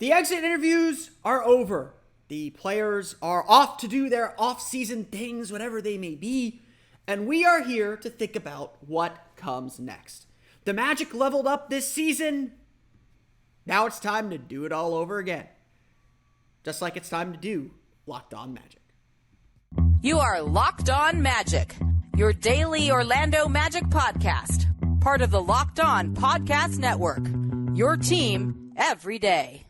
The exit interviews are over. The players are off to do their off-season things, whatever they may be. And we are here to think about what comes next. The Magic leveled up this season. Now it's time to do it all over again. Just like it's time to do Locked On Magic. You are Locked On Magic, your daily Orlando Magic podcast. Part of the Locked On Podcast Network. Your team every day.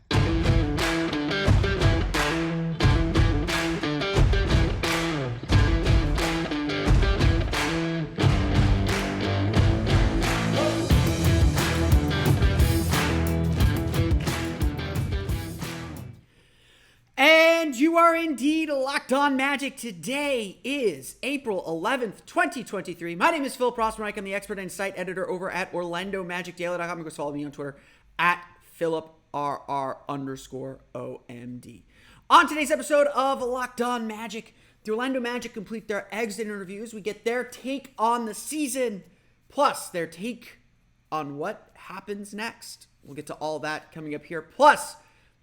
And you are indeed Locked On Magic. Today is April 11th, 2023. My name is Phil Prospermike. I'm the expert and site editor over at OrlandoMagicDaily.com. You can follow me on Twitter at PhilipRR_OMD. On today's episode of Locked On Magic, the Orlando Magic complete their exit interviews. We get their take on the season, plus their take on what happens next. We'll get to all that coming up here. Plus,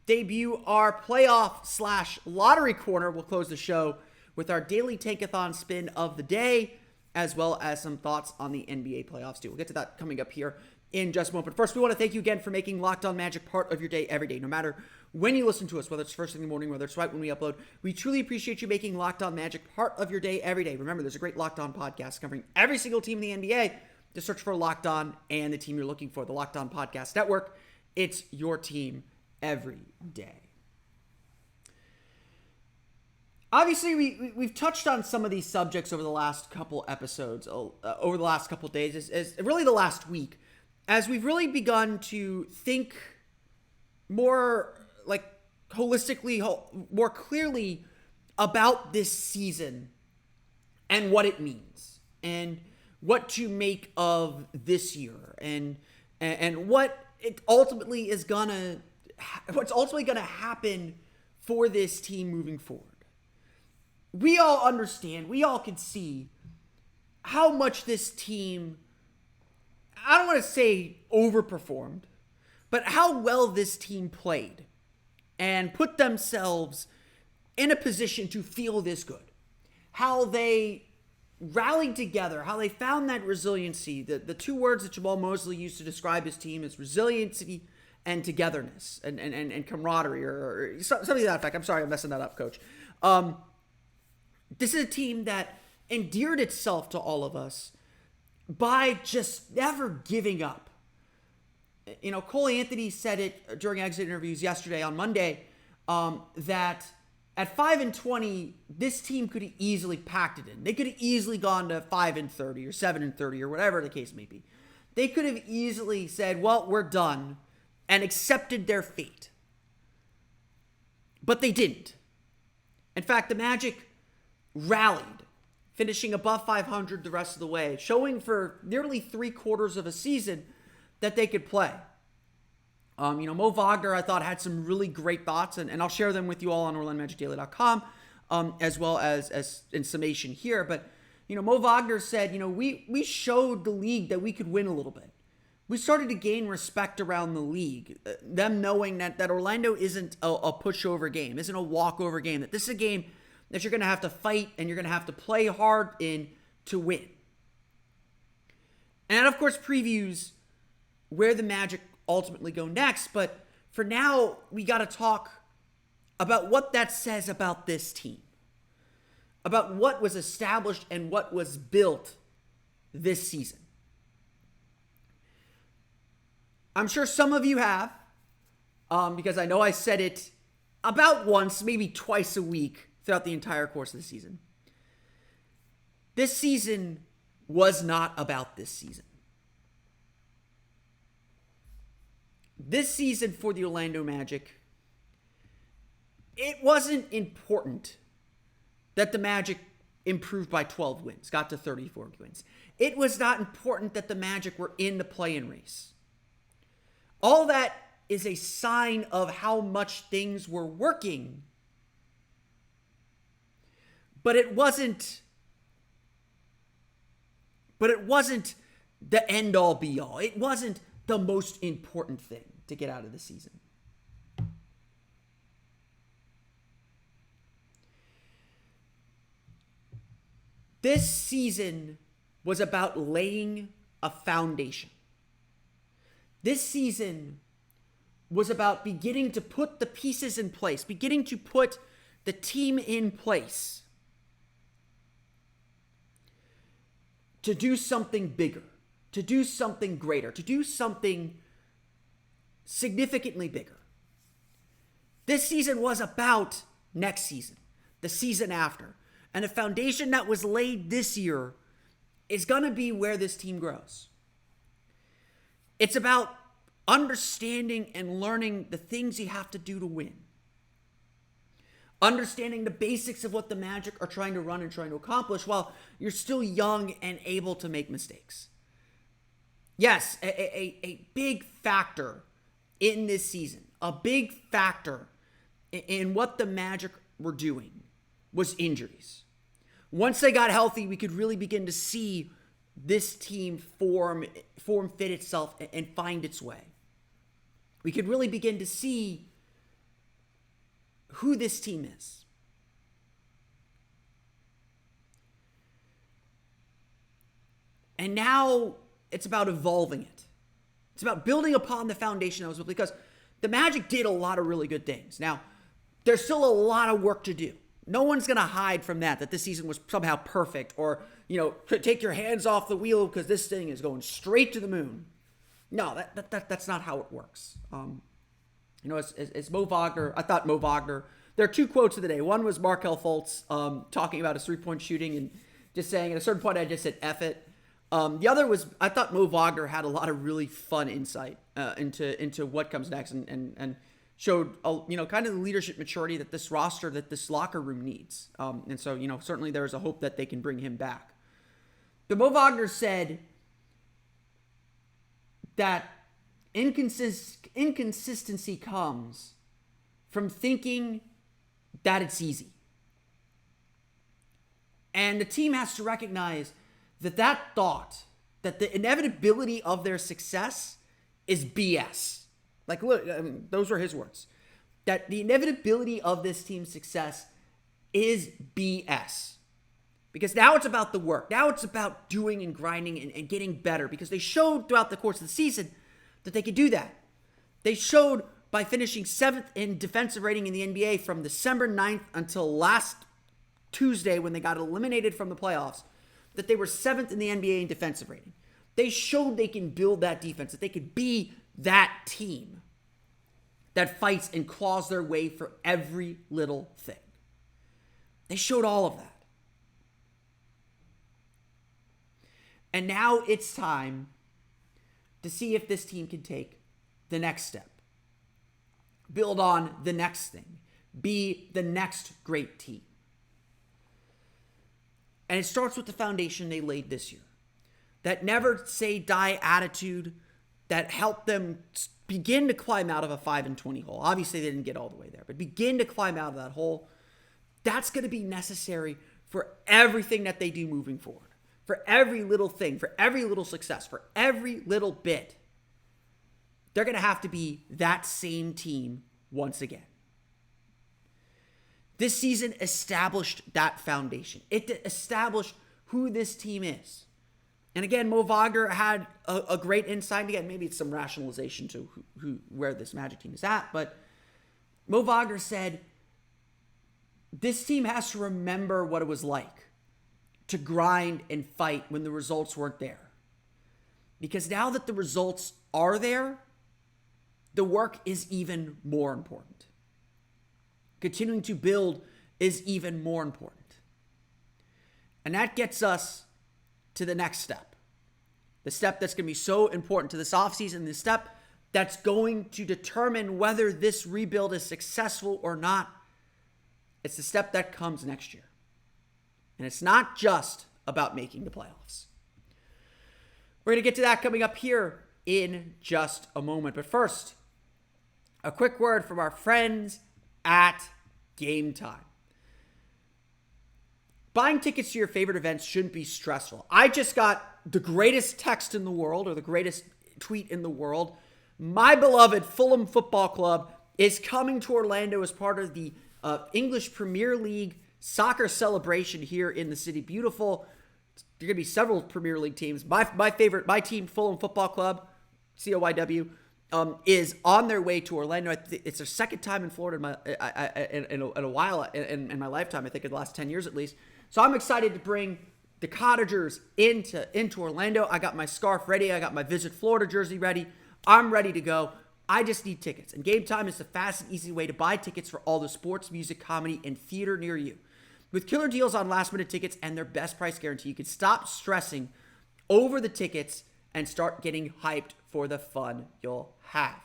debut our playoff/lottery corner. We'll close the show with our daily tankathon spin of the day, as well as some thoughts on the NBA playoffs too. We'll get to that coming up here in just a moment. But first, we want to thank you again for making Locked On Magic part of your day every day. No matter when you listen to us, whether it's first thing in the morning, whether it's right when we upload, we truly appreciate you making Locked On Magic part of your day every day. Remember, there's a great Locked On podcast covering every single team in the NBA. Just search for Locked On and the team you're looking for, the Locked On Podcast Network. It's your team every day. Obviously, we've touched on some of these subjects over the last couple episodes, over the last couple days, as really the last week, as we've really begun to think more like holistically, more clearly about this season and what it means and what to make of this year and what it ultimately is what's ultimately going to happen for this team moving forward. We all understand, we all can see how much this team, I don't want to say overperformed, but how well this team played and put themselves in a position to feel this good. How they rallied together, how they found that resiliency. The two words that Jamal Mosley used to describe his team is resiliency and togetherness and camaraderie or something to that effect. I'm sorry, I'm messing that up, Coach. This is a team that endeared itself to all of us by just never giving up. You know, Cole Anthony said it during exit interviews yesterday on Monday that at 5-20, this team could have easily packed it in. They could have easily gone to 5-30 or 7-30 or whatever the case may be. They could have easily said, well, we're done, and accepted their fate. But they didn't. In fact, the Magic rallied, finishing above 500 the rest of the way, showing for nearly 3/4 of a season that they could play. Mo Wagner, I thought, had some really great thoughts, and I'll share them with you all on OrlandoMagicDaily.com, as well as in summation here. But, Mo Wagner said, we showed the league that we could win a little bit. We started to gain respect around the league, them knowing that Orlando isn't a pushover game, isn't a walkover game, that this is a game that you're going to have to fight and you're going to have to play hard in to win. And that, of course, previews where the Magic ultimately go next. But for now, we got to talk about what that says about this team, about what was established and what was built this season. I'm sure some of you have, because I know I said it about once, maybe twice a week throughout the entire course of the season. This season was not about this season. This season for the Orlando Magic, it wasn't important that the Magic improved by 12 wins, got to 34 wins. It was not important that the Magic were in the play-in race. All that is a sign of how much things were working, but it wasn't the end-all be-all. It wasn't the most important thing to get out of the season. This season was about laying a foundation. This season was about beginning to put the pieces in place, beginning to put the team in place to do something bigger, to do something greater, to do something significantly bigger. This season was about next season, the season after. And the foundation that was laid this year is going to be where this team grows. It's about understanding and learning the things you have to do to win. Understanding the basics of what the Magic are trying to run and trying to accomplish while you're still young and able to make mistakes. Yes, a big factor in this season, a big factor in what the Magic were doing was injuries. Once they got healthy, we could really begin to see this team form fit itself and find its way. We could really begin to see who this team is. And now it's about evolving it. It's about building upon the foundation that was built, because the Magic did a lot of really good things. Now, there's still a lot of work to do. No one's going to hide from that this season was somehow perfect, or, take your hands off the wheel because this thing is going straight to the moon. No, that's not how it works. As Mo Wagner, I thought Mo Wagner, there are two quotes of the day. One was Markelle Fultz talking about his three-point shooting and just saying, at a certain point, I just said, F it. The other was, I thought Mo Wagner had a lot of really fun insight into what comes next and showed, kind of the leadership maturity that this roster, that this locker room needs. And so, certainly there is a hope that they can bring him back. But Mo Wagner said that inconsistency comes from thinking that it's easy. And the team has to recognize that thought, that the inevitability of their success is BS. Like, look, those were his words. That the inevitability of this team's success is BS. Because now it's about the work. Now it's about doing and grinding and getting better. Because they showed throughout the course of the season that they could do that. They showed by finishing 7th in defensive rating in the NBA from December 9th until last Tuesday when they got eliminated from the playoffs, that they were 7th in the NBA in defensive rating. They showed they can build that defense, that they could be that team that fights and claws their way for every little thing. They showed all of that. And now it's time to see if this team can take the next step. Build on the next thing. Be the next great team. And it starts with the foundation they laid this year. That never say die attitude that helped them begin to climb out of a 5-20 hole. Obviously, they didn't get all the way there, but begin to climb out of that hole. That's going to be necessary for everything that they do moving forward. For every little thing, for every little success, for every little bit. They're going to have to be that same team once again. This season established that foundation. It established who this team is. And again, Mo Wagner had a great insight. Again, maybe it's some rationalization to where this Magic team is at. But Mo Wagner said, this team has to remember what it was like to grind and fight when the results weren't there. Because now that the results are there, the work is even more important. Continuing to build is even more important. And that gets us to the next step. The step that's going to be so important to this offseason, the step that's going to determine whether this rebuild is successful or not. It's the step that comes next year. And it's not just about making the playoffs. We're going to get to that coming up here in just a moment. But first, a quick word from our friends at Gametime. Buying tickets to your favorite events shouldn't be stressful. I just got the greatest text in the world, or the greatest tweet in the world. My beloved Fulham Football Club is coming to Orlando as part of the English Premier League soccer celebration here in the city. Beautiful. There are going to be several Premier League teams. My team, Fulham Football Club, COYW, is on their way to Orlando. It's their second time in Florida in a while in my lifetime. I think in the last 10 years at least. So I'm excited to bring the Cottagers into Orlando. I got my scarf ready. I got my Visit Florida jersey ready. I'm ready to go. I just need tickets. And Gametime is the fast and easy way to buy tickets for all the sports, music, comedy, and theater near you. With killer deals on last-minute tickets and their best price guarantee, you can stop stressing over the tickets and start getting hyped for the fun you'll have.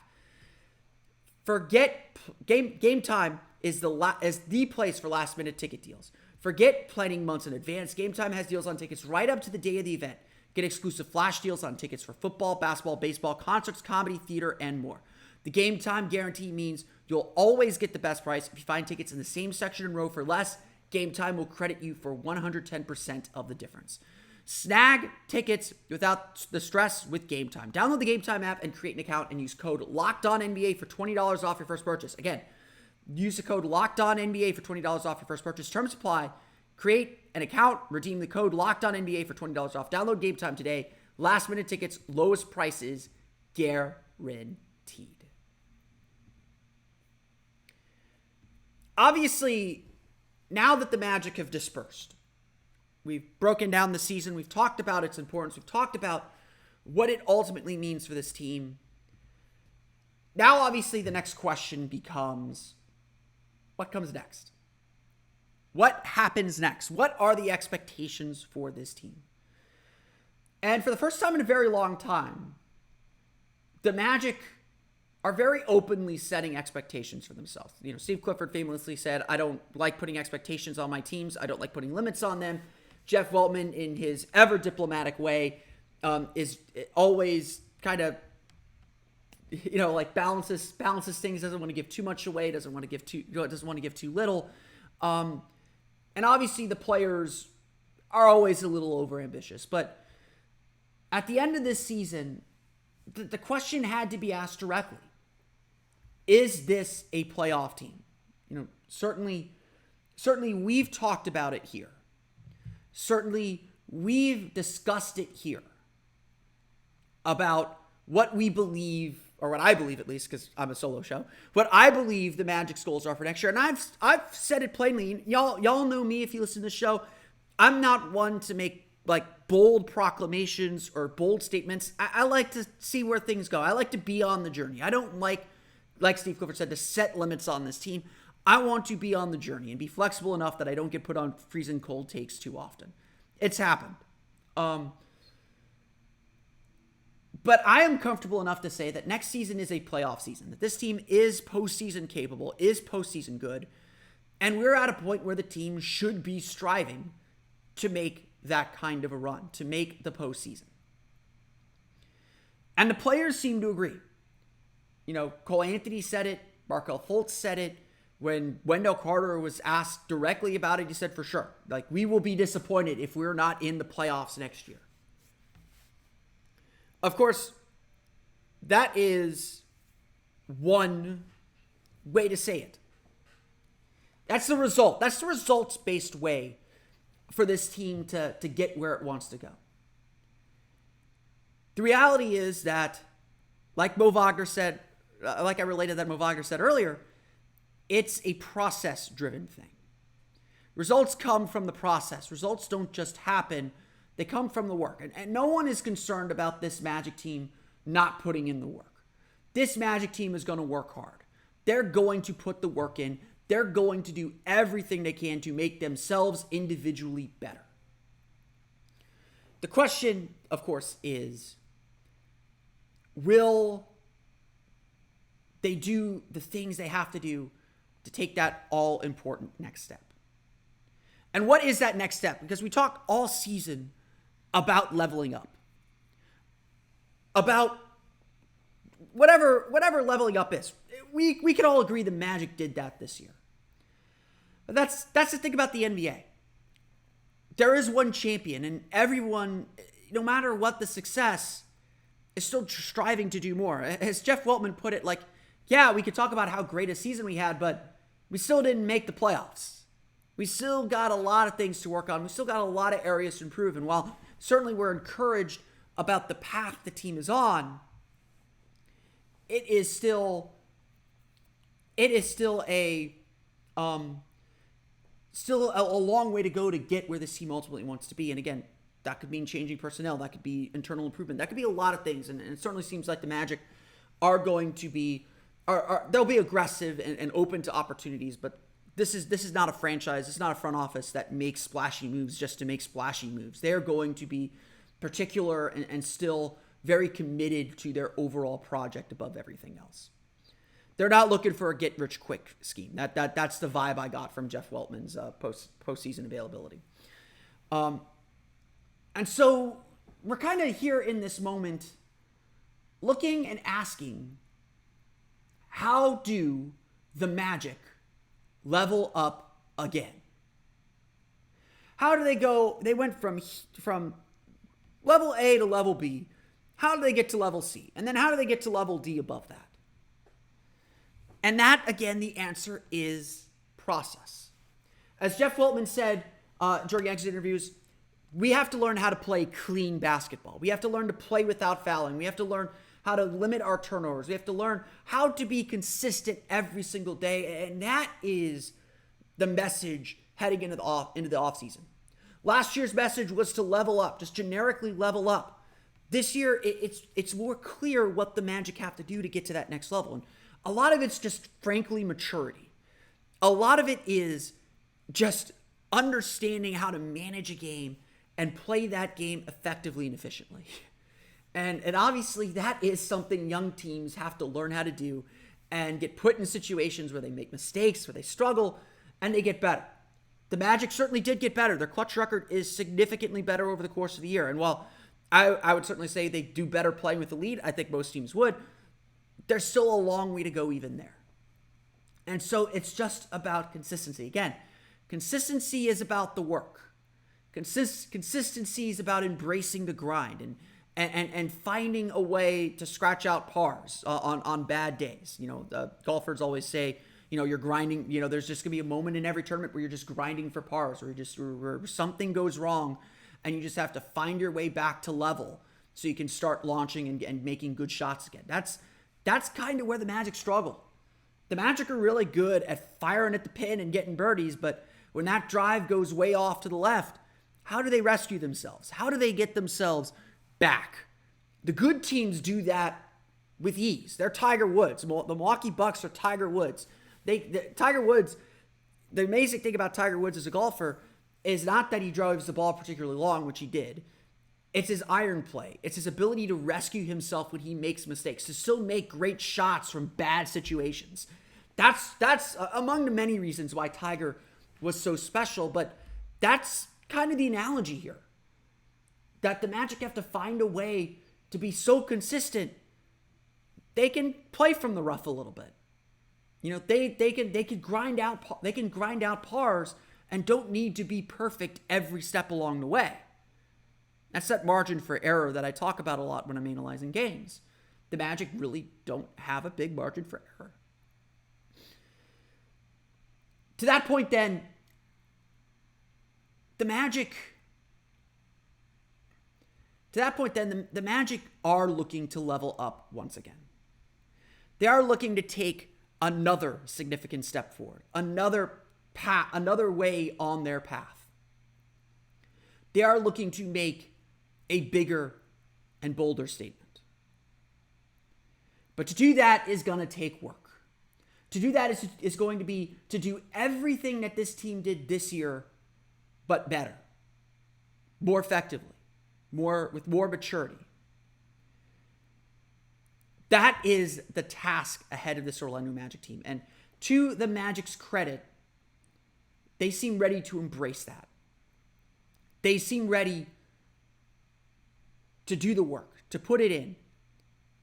Forget Gametime is the place for last-minute ticket deals. Forget planning months in advance. Gametime has deals on tickets right up to the day of the event. Get exclusive flash deals on tickets for football, basketball, baseball, concerts, comedy, theater, and more. The Gametime guarantee means you'll always get the best price. If you find tickets in the same section and row for less, Gametime will credit you for 110% of the difference. Snag tickets without the stress with Gametime. Download the Gametime app and create an account and use code LOCKEDONNBA for $20 off your first purchase. Again, use the code LOCKEDONNBA for $20 off your first purchase. Terms apply. Create an account. Redeem the code LOCKEDONNBA for $20 off. Download Gametime today. Last minute tickets, lowest prices, guaranteed. Obviously, now that the Magic have dispersed, we've broken down the season. We've talked about its importance. We've talked about what it ultimately means for this team. Now, obviously, the next question becomes, what comes next? What happens next? What are the expectations for this team? And for the first time in a very long time, the Magic are very openly setting expectations for themselves. You know, Steve Clifford famously said, I don't like putting expectations on my teams. I don't like putting limits on them. Jeff Weltman, in his ever diplomatic way, is always kind of, you know, like balances things, doesn't want to give too much away, doesn't want to give too little. And obviously the players are always a little overambitious. But at the end of this season, the question had to be asked directly. Is this a playoff team? You know, certainly we've talked about it here. Certainly we've discussed it here about what we believe, or what I believe at least, because I'm a solo show, what I believe the Magic's goals are for next year. And I've said it plainly. Y'all know me if you listen to the show. I'm not one to make like bold proclamations or bold statements. I like to see where things go. I like to be on the journey. I don't like Steve Clifford said, to set limits on this team. I want to be on the journey and be flexible enough that I don't get put on freezing cold takes too often. It's happened. But I am comfortable enough to say that next season is a playoff season, that this team is postseason capable, is postseason good, and we're at a point where the team should be striving to make that kind of a run, to make the postseason. And the players seem to agree. You know, Cole Anthony said it, Markelle Fultz said it. When Wendell Carter was asked directly about it, he said, for sure, like, we will be disappointed if we're not in the playoffs next year. Of course, that is one way to say it. That's the result. That's the results-based way for this team to get where it wants to go. The reality is that, like Mo Wagner said, like I related that Mo Wagner said earlier, it's a process-driven thing. Results come from the process. Results don't just happen. They come from the work. And no one is concerned about this Magic team not putting in the work. This Magic team is going to work hard. They're going to put the work in. They're going to do everything they can to make themselves individually better. The question, of course, is, will they do the things they have to do to take that all-important next step? And what is that next step? Because we talk all season about leveling up. About whatever leveling up is. We can all agree the Magic did that this year. But that's the thing about the NBA. There is one champion, and everyone, no matter what the success, is still striving to do more. As Jeff Weltman put it, like, yeah, we could talk about how great a season we had, but we still didn't make the playoffs. We still got a lot of things to work on. We still got a lot of areas to improve. And while certainly we're encouraged about the path the team is on, it is still a long way to go to get where this team ultimately wants to be. And again, that could mean changing personnel. That could be internal improvement. That could be a lot of things. And it certainly seems like the Magic are going to be, they'll be aggressive and open to opportunities. But this is not a franchise. It's not a front office that makes splashy moves just to make splashy moves. They're going to be particular and still very committed to their overall project above everything else. They're not looking for a get-rich-quick scheme. That's the vibe I got from Jeff Weltman's postseason availability. And so we're kind of here in this moment looking and asking, how do the Magic level up again? How do they go? They went from level A to level B. How do they get to level C? And then how do they get to level D above that? And that, again, the answer is process. As Jeff Weltman said during exit interviews, we have to learn how to play clean basketball. We have to learn to play without fouling. We have to learn how to limit our turnovers. We have to learn how to be consistent every single day. And that is the message heading into the offseason. Last year's message was to level up, just generically level up. This year, it's more clear what the Magic have to do to get to that next level. And a lot of it's just, frankly, maturity. A lot of it is just understanding how to manage a game and play that game effectively and efficiently. And obviously, that is something young teams have to learn how to do and get put in situations where they make mistakes, where they struggle, and they get better. The Magic certainly did get better. Their clutch record is significantly better over the course of the year. And while I would certainly say they do better playing with the lead, I think most teams would, there's still a long way to go even there. And so it's just about consistency. Again, consistency is about the work. Consistency is about embracing the grind and finding a way to scratch out pars on bad days. You know, the golfers always say, you know, you're grinding, you know, there's just going to be a moment in every tournament where you're just grinding for pars, where something goes wrong and you just have to find your way back to level so you can start launching and making good shots again. That's kind of where the Magic struggle. The Magic are really good at firing at the pin and getting birdies, but when that drive goes way off to the left, how do they rescue themselves? How do they get themselves back? The good teams do that with ease. They're Tiger Woods. The Milwaukee Bucks are Tiger Woods. Tiger Woods, the amazing thing about Tiger Woods as a golfer is not that he drives the ball particularly long, which he did. It's his iron play. It's his ability to rescue himself when he makes mistakes, to still make great shots from bad situations. That's among the many reasons why Tiger was so special, but that's kind of the analogy here. That the Magic have to find a way to be so consistent, they can play from the rough a little bit. You know, they can grind out pars and don't need to be perfect every step along the way. That's that margin for error that I talk about a lot when I'm analyzing games. The Magic really don't have a big margin for error. To that point then, the Magic are looking to level up once again. They are looking to take another significant step forward, another way on their path. They are looking to make a bigger and bolder statement. But to do that is going to take work. To do that is going to be to do everything that this team did this year, but better, more effectively, with more maturity. That is the task ahead of this Orlando Magic team. And to the Magic's credit, they seem ready to embrace that. They seem ready to do the work, to put it in,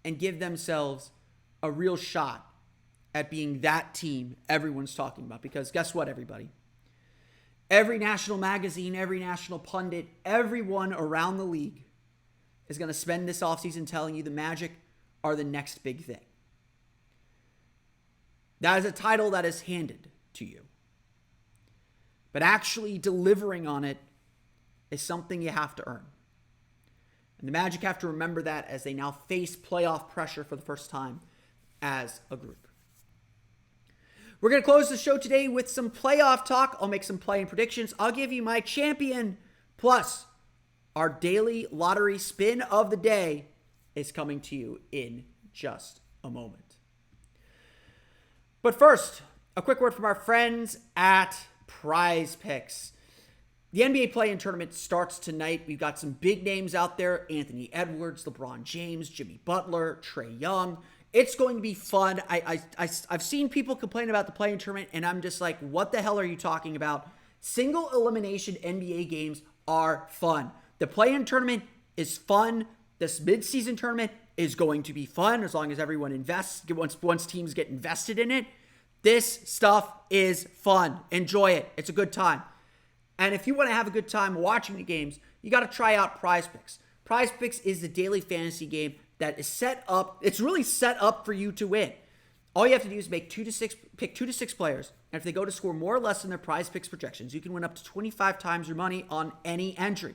and give themselves a real shot at being that team everyone's talking about. Because guess what, everybody? Every national magazine, every national pundit, everyone around the league is going to spend this offseason telling you the Magic are the next big thing. That is a title that is handed to you. but actually delivering on it is something you have to earn. And the Magic have to remember that as they now face playoff pressure for the first time as a group. We're going to close the show today with some playoff talk. I'll make some play-in predictions. I'll give you my champion. Plus, our daily lottery spin of the day is coming to you in just a moment. But first, a quick word from our friends at PrizePicks. The NBA play-in tournament starts tonight. We've got some big names out there. Anthony Edwards, LeBron James, Jimmy Butler, Trae Young. It's going to be fun. I've seen people complain about the play-in tournament, and I'm just like, what the hell are you talking about? Single elimination NBA games are fun. The play-in tournament is fun. This mid-season tournament is going to be fun as long as everyone invests. Once teams get invested in it, this stuff is fun. Enjoy it. It's a good time. And if you want to have a good time watching the games, you got to try out PrizePicks. PrizePicks is the daily fantasy game that is set up. It's really set up for you to win. All you have to do is pick 2 to 6 players. And if they go to score more or less than their PrizePicks projections, you can win up to 25 times your money on any entry.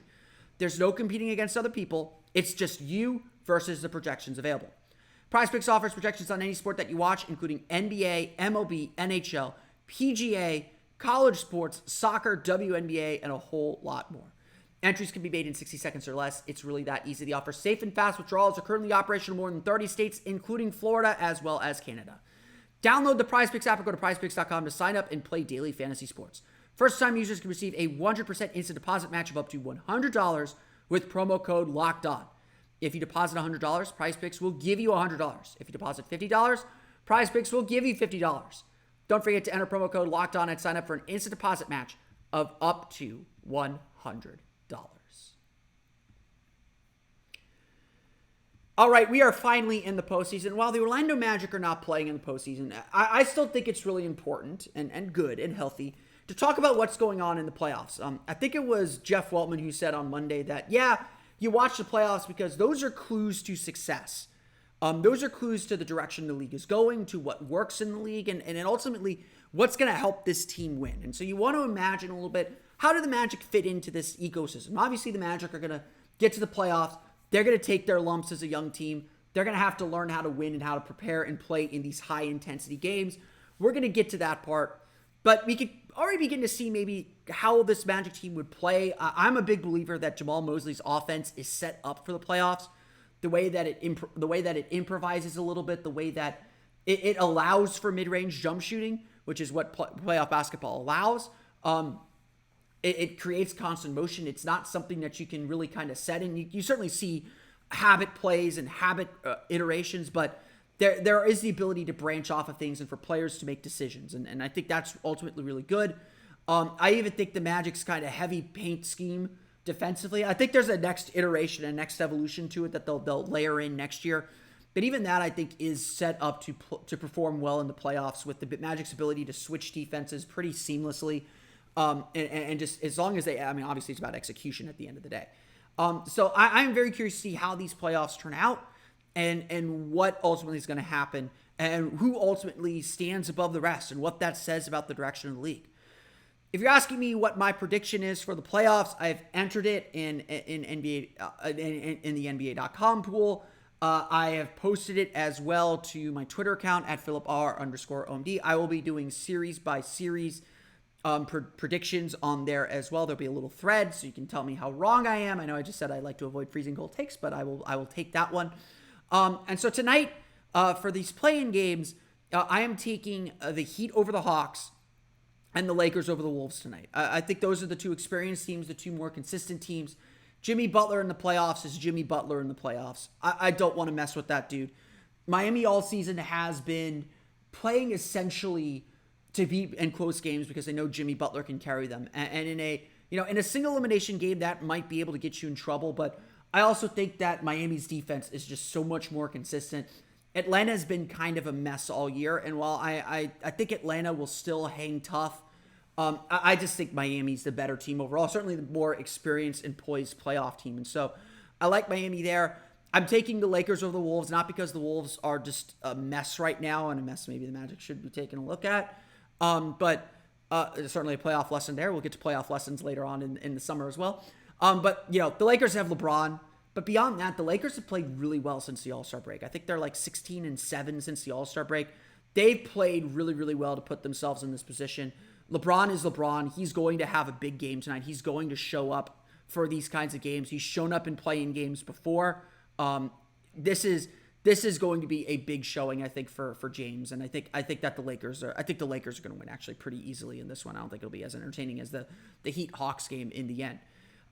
There's no competing against other people. It's just you versus the projections available. PrizePicks offers projections on any sport that you watch, including NBA, MLB, NHL, PGA, college sports, soccer, WNBA, and a whole lot more. Entries can be made in 60 seconds or less. It's really that easy. They offer safe and fast withdrawals. Are currently operational in more than 30 states, including Florida as well as Canada. Download the PrizePicks app or go to prizepicks.com to sign up and play daily fantasy sports. First-time users can receive a 100% instant deposit match of up to $100 with promo code LOCKEDON. If you deposit $100, PrizePicks will give you $100. If you deposit $50, PrizePicks will give you $50. Don't forget to enter promo code LOCKEDON and sign up for an instant deposit match of up to $100. All right, we are finally in the postseason. While the Orlando Magic are not playing in the postseason, I still think it's really important and good and healthy to talk about what's going on in the playoffs. I think it was Jeff Weltman who said on Monday that, you watch the playoffs because those are clues to success. Those are clues to the direction the league is going, to what works in the league, and ultimately what's going to help this team win. And so you want to imagine a little bit, how do the Magic fit into this ecosystem? Obviously, the Magic are going to get to the playoffs. They're going to take their lumps as a young team. They're going to have to learn how to win and how to prepare and play in these high-intensity games. We're going to get to that part. But we could already begin to see maybe how this Magic team would play. I'm a big believer that Jamal Mosley's offense is set up for the playoffs. The way that it improvises a little bit, the way that it allows for mid-range jump shooting, which is what playoff basketball allows. It creates constant motion. It's not something that you can really kind of set in. You certainly see habit plays and habit iterations, but there is the ability to branch off of things and for players to make decisions. And I think that's ultimately really good. I even think the Magic's kind of heavy paint scheme defensively, I think there's a next iteration and next evolution to it that they'll layer in next year. But even that, I think, is set up to perform well in the playoffs with the Magic's ability to switch defenses pretty seamlessly. And just as long as obviously it's about execution at the end of the day. So I'm very curious to see how these playoffs turn out and what ultimately is going to happen and who ultimately stands above the rest and what that says about the direction of the league. If you're asking me what my prediction is for the playoffs, I've entered it in NBA in the NBA.com pool. I have posted it as well to my Twitter account at @PhilipR_OMD. I will be doing series by series predictions on there as well. There'll be a little thread so you can tell me how wrong I am. I know I just said I like to avoid freezing cold takes, but I will take that one. And so tonight, for these play-in games, I am taking the Heat over the Hawks and the Lakers over the Wolves tonight. I think those are the two experienced teams, the two more consistent teams. Jimmy Butler in the playoffs is Jimmy Butler in the playoffs. I don't want to mess with that dude. Miami all season has been playing essentially to be in close games because they know Jimmy Butler can carry them. And in a single elimination game, that might be able to get you in trouble. But I also think that Miami's defense is just so much more consistent. Atlanta has been kind of a mess all year. And while I think Atlanta will still hang tough, I just think Miami's the better team overall. Certainly the more experienced and poised playoff team. And so I like Miami there. I'm taking the Lakers over the Wolves, not because the Wolves are just a mess right now and a mess maybe the Magic should be taking a look at. But Certainly a playoff lesson there. We'll get to playoff lessons later on in the summer as well. But, the Lakers have LeBron. But beyond that, the Lakers have played really well since the All-Star break. I think they're like 16-7 since the All-Star break. They've played really, really well to put themselves in this position. LeBron is LeBron. He's going to have a big game tonight. He's going to show up for these kinds of games. He's shown up in play-in games before. This is going to be a big showing, I think, for James. And I think that the Lakers are going to win actually pretty easily in this one. I don't think it'll be as entertaining as the Heat-Hawks game in the end.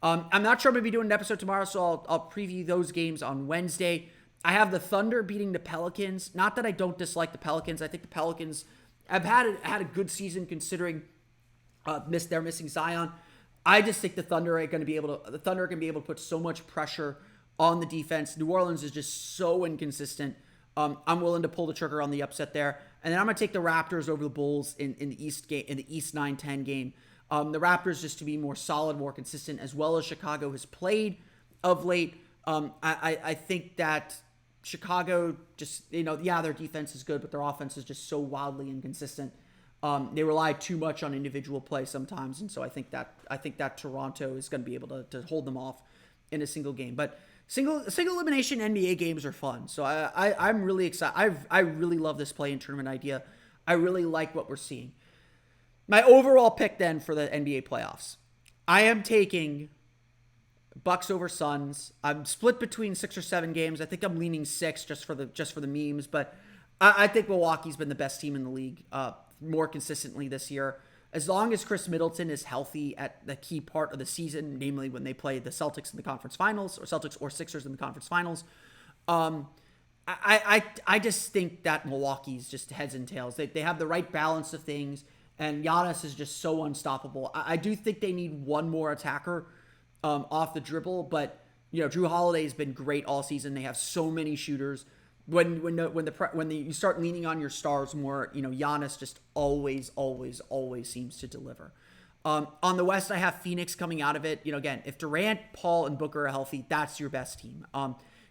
I'm not sure I'm going to be doing an episode tomorrow, so I'll preview those games on Wednesday. I have the Thunder beating the Pelicans. Not that I don't dislike the Pelicans. I think the Pelicans have had a good season considering they're missing Zion. I just think the Thunder are going to be able to put so much pressure on the defense. New Orleans is just so inconsistent. I'm willing to pull the trigger on the upset there, and then I'm going to take the Raptors over the Bulls in the East 9-10 game. The Raptors just to be more solid, more consistent, as well as Chicago has played of late. I think that Chicago just, their defense is good, but their offense is just so wildly inconsistent. They rely too much on individual play sometimes, and so I think that Toronto is going to be able to hold them off in a single game. But single elimination NBA games are fun, so I'm really excited. I really love this play-in tournament idea. I really like what we're seeing. My overall pick then for the NBA playoffs, I am taking Bucks over Suns. I'm split between 6 or 7 games. I think I'm leaning 6 just for the memes, but I think Milwaukee's been the best team in the league more consistently this year. As long as Chris Middleton is healthy at the key part of the season, namely when they play the Celtics in the conference finals, or Celtics or Sixers in the conference finals, I just think that Milwaukee's just heads and tails. They have the right balance of things. And Giannis is just so unstoppable. I do think they need one more attacker off the dribble, but Drew Holiday has been great all season. They have so many shooters. When you start leaning on your stars more, Giannis just always seems to deliver. On the West, I have Phoenix coming out of it. Again, if Durant, Paul, and Booker are healthy, that's your best team.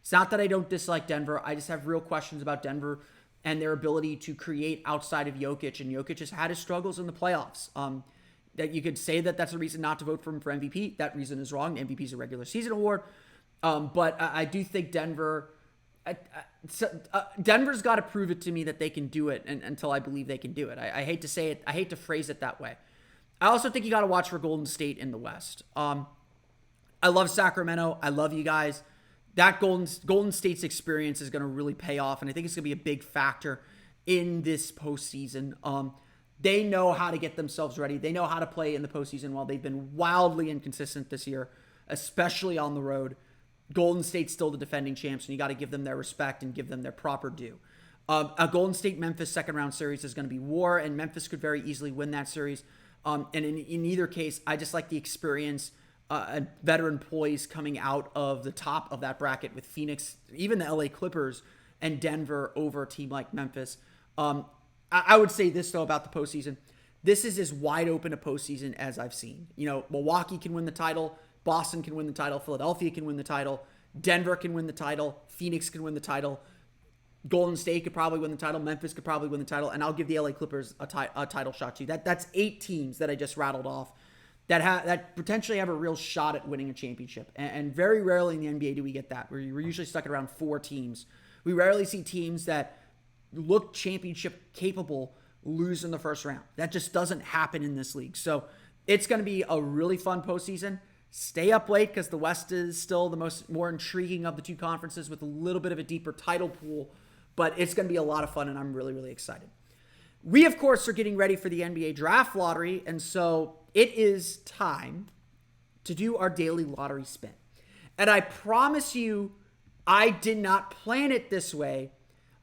It's not that I don't dislike Denver. I just have real questions about Denver and their ability to create outside of Jokic. And Jokic has had his struggles in the playoffs. That you could say that that's a reason not to vote for him for MVP. That reason is wrong. MVP is a regular season award. But I do think Denver's got to prove it to me that they can do it until I believe they can do it. I hate to say it. I hate to phrase it that way. I also think you got to watch for Golden State in the West. I love Sacramento. I love you guys. That Golden State's experience is going to really pay off, and I think it's going to be a big factor in this postseason. They know how to get themselves ready. They know how to play in the postseason while they've been wildly inconsistent this year, especially on the road. Golden State's still the defending champs, and you got to give them their respect and give them their proper due. A Golden State-Memphis second-round series is going to be war, and Memphis could very easily win that series. And in either case, I just like the experience and veteran poise coming out of the top of that bracket with Phoenix, even the LA Clippers, and Denver over a team like Memphis. I would say this, though, about the postseason. This is as wide open a postseason as I've seen. Milwaukee can win the title. Boston can win the title. Philadelphia can win the title. Denver can win the title. Phoenix can win the title. Golden State could probably win the title. Memphis could probably win the title. And I'll give the LA Clippers a title shot too. That's 8 teams that I just rattled off that potentially have a real shot at winning a championship. And very rarely in the NBA do we get that. We're usually stuck at around 4 teams. We rarely see teams that look championship capable lose in the first round. That just doesn't happen in this league. So it's going to be a really fun postseason. Stay up late because the West is still the more intriguing of the 2 conferences with a little bit of a deeper title pool. But it's going to be a lot of fun, and I'm really, really excited. We, of course, are getting ready for the NBA draft lottery, and so it is time to do our daily lottery spin. And I promise you, I did not plan it this way.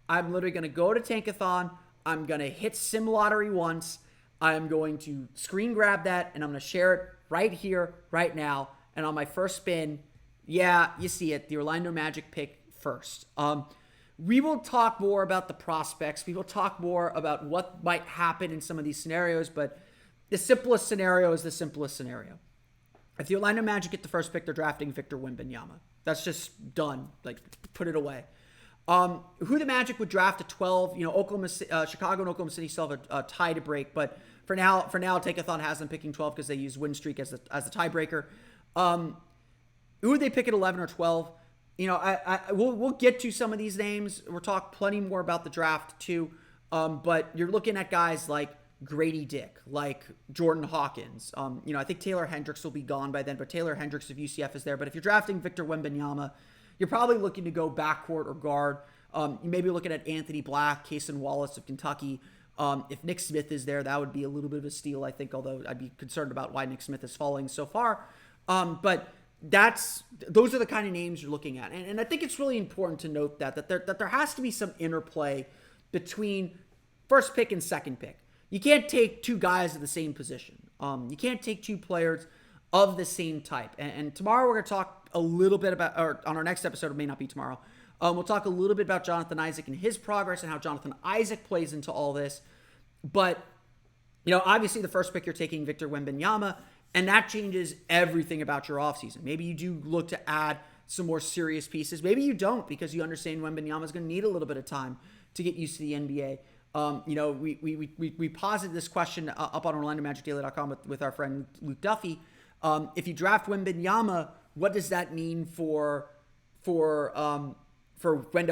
I'm literally going to go to Tankathon. I'm going to hit Sim Lottery once. I'm going to screen grab that, and I'm going to share it right here, right now. And on my first spin, yeah, you see it, the Orlando Magic pick first. We will talk more about the prospects. We will talk more about what might happen in some of these scenarios, but the simplest scenario is the simplest scenario. If the Orlando Magic get the first pick, they're drafting Victor Wembanyama. That's just done. Like, put it away. Who the Magic would draft at 12? Chicago and Oklahoma City still have a tie to break, but for now, Take-a-thon has them picking 12 because they use win streak as the tiebreaker. Who would they pick at 11 or 12? We'll get to some of these names. We'll talk plenty more about the draft too. But you're looking at guys like Grady Dick, like Jordan Hawkins. I think Taylor Hendricks will be gone by then, but Taylor Hendricks of UCF is there. But if you're drafting Victor Wembanyama, you're probably looking to go backcourt or guard. You may be looking at Anthony Black, Cason Wallace of Kentucky. If Nick Smith is there, that would be a little bit of a steal, I think, although I'd be concerned about why Nick Smith is falling so far. But those are the kind of names you're looking at. And I think it's really important to note that there has to be some interplay between first pick and second pick. You can't take two guys at the same position. You can't take two players of the same type. And tomorrow we're going to talk a little bit about, or on our next episode, it may not be tomorrow, we'll talk a little bit about Jonathan Isaac and his progress and how Jonathan Isaac plays into all this. But, obviously the first pick you're taking Victor Wembanyama, and that changes everything about your offseason. Maybe you do look to add some more serious pieces. Maybe you don't, because you understand Wembanyama is going to need a little bit of time to get used to the NBA. We posited this question up on OrlandoMagicDaily.com with our friend Luke Duffy. If you draft Wembanyama, what does that mean for Wendell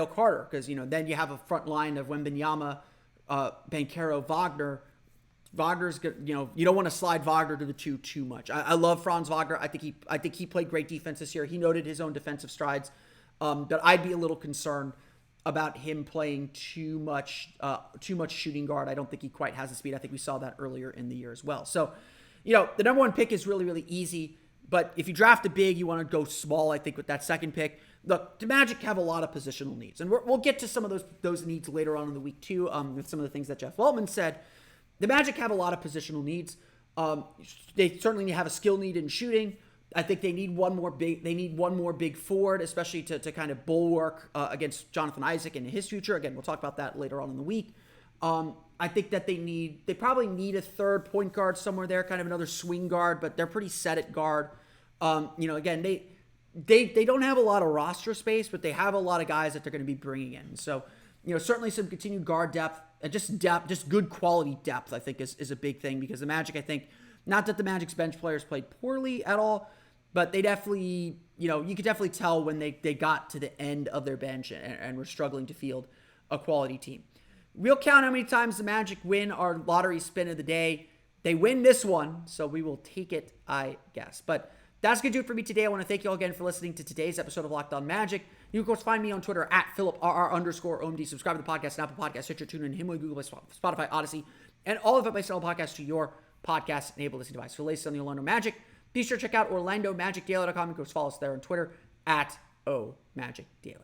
Carter? Because then you have a front line of Wembanyama, Banchero, Wagner. Wagner's good. You don't want to slide Wagner to the two too much. I love Franz Wagner. I think he played great defense this year. He noted his own defensive strides, but I'd be a little concerned about him playing too much shooting guard. I don't think he quite has the speed. I think we saw that earlier in the year as well. So, the number one pick is really, really easy. But if you draft a big, you want to go small, I think, with that second pick. Look, the Magic have a lot of positional needs. And we'll get to some of those needs later on in the week, too, with some of the things that Jeff Weltman said. The Magic have a lot of positional needs. They certainly have a skill need in shooting. I think they need one more big forward, especially to kind of bulwark against Jonathan Isaac and his future. Again, we'll talk about that later on in the week. I think that they probably need a third point guard somewhere there, kind of another swing guard, but they're pretty set at guard. Again, they don't have a lot of roster space, but they have a lot of guys that they're going to be bringing in. So, certainly some continued guard depth and just good quality depth, I think is a big thing, because the Magic, I think, not that the Magic's bench players played poorly at all, but they definitely, you could definitely tell when they got to the end of their bench and were struggling to field a quality team. We'll count how many times the Magic win our lottery spin of the day. They win this one, so we will take it, I guess. But that's going to do it for me today. I want to thank you all again for listening to today's episode of Locked On Magic. You can, of course, find me on Twitter at @PhilipRR_OMD. Subscribe to the podcast on Apple Podcasts, Stitcher, TuneIn, Himalaya, Google Play, Spotify, Odyssey, and all of it by selling podcasts to your podcast-enabled listening device. For the latest on the Orlando Magic, be sure to check out OrlandoMagicDaily.com. You can follow us there on Twitter at @OMagicDaily.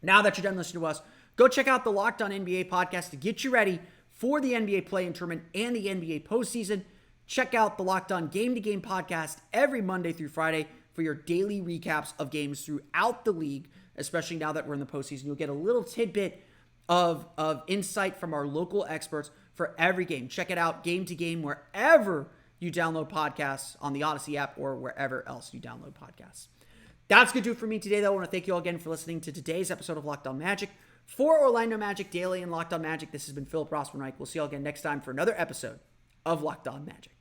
Now that you're done listening to us, go check out the Locked On NBA podcast to get you ready for the NBA play-in tournament and the NBA postseason. Check out the Locked On Game to Game podcast every Monday through Friday for your daily recaps of games throughout the league, especially now that we're in the postseason. You'll get a little tidbit of insight from our local experts for every game. Check it out, Game to Game, wherever you download podcasts, on the Odyssey app or wherever else you download podcasts. That's going to do it for me today, though. I want to thank you all again for listening to today's episode of Locked On Magic. For Orlando Magic Daily and Locked On Magic, this has been Philip Rossman-Reich. We'll see you all again next time for another episode of Locked On Magic.